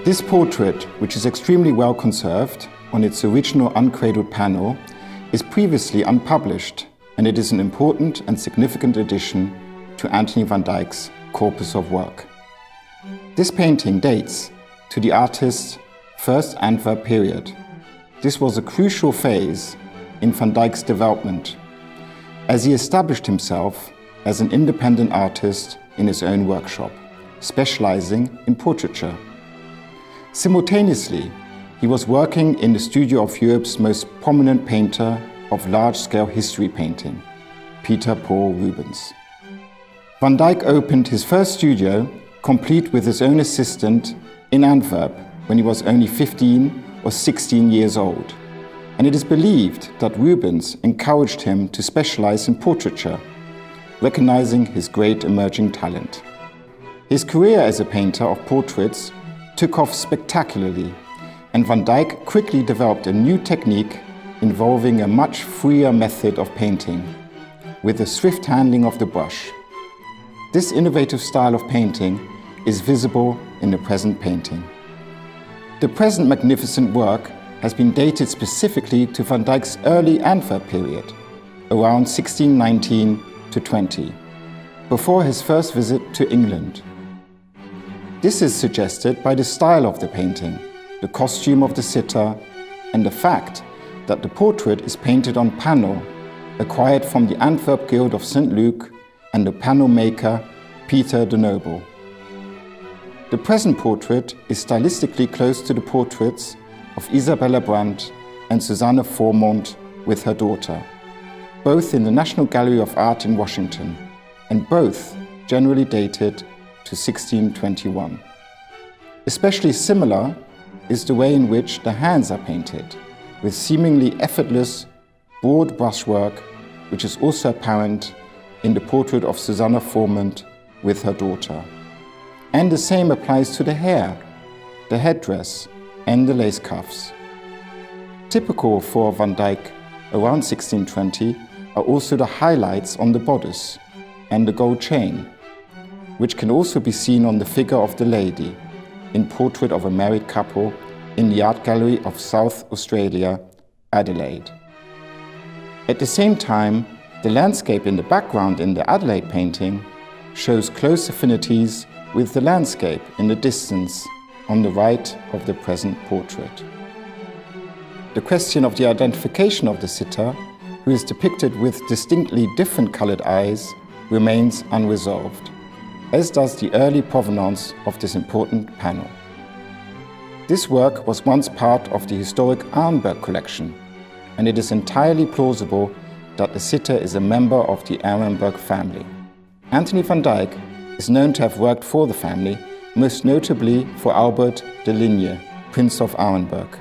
This portrait, which is extremely well conserved on its original uncradled panel, is previously unpublished, and it is an important and significant addition to Anthony van Dyck's corpus of work. This painting dates to the artist's first Antwerp period. This was a crucial phase in Van Dyck's development, as he established himself as an independent artist in his own workshop, specializing in portraiture. Simultaneously, he was working in the studio of Europe's most prominent painter of large-scale history painting, Peter Paul Rubens. Van Dyck opened his first studio, complete with his own assistant, in Antwerp when he was only 15 or 16 years old, and it is believed that Rubens encouraged him to specialize in portraiture, recognizing his great emerging talent. His career as a painter of portraits took off spectacularly, and Van Dyck quickly developed a new technique involving a much freer method of painting, with a swift handling of the brush. This innovative style of painting is visible in the present painting. The present magnificent work has been dated specifically to Van Dyck's early Antwerp period, around 1619 to 20, before his first visit to England. This is suggested by the style of the painting, the costume of the sitter, and the fact that the portrait is painted on panel, acquired from the Antwerp Guild of St. Luke and the panel maker Peter the Noble. The present portrait is stylistically close to the portraits of Isabella Brandt and Susanne Formont with her daughter, both in the National Gallery of Art in Washington, and both generally dated to 1621. Especially similar is the way in which the hands are painted, with seemingly effortless, broad brushwork, which is also apparent in the portrait of Susanne Formont with her daughter. And the same applies to the hair, the headdress, and the lace cuffs. Typical for Van Dyck around 1620 are also the highlights on the bodice and the gold chain, which can also be seen on the figure of the lady in Portrait of a Married Couple in the Art Gallery of South Australia, Adelaide. At the same time, the landscape in the background in the Adelaide painting shows close affinities with the landscape in the distance on the right of the present portrait. The question of the identification of the sitter, who is depicted with distinctly different colored eyes, remains unresolved, as does the early provenance of this important panel. This work was once part of the historic Arenberg collection, and it is entirely plausible that the sitter is a member of the Arenberg family. Anthony van Dyck is known to have worked for the family, most notably for Albert de Ligne, Prince of Arenberg.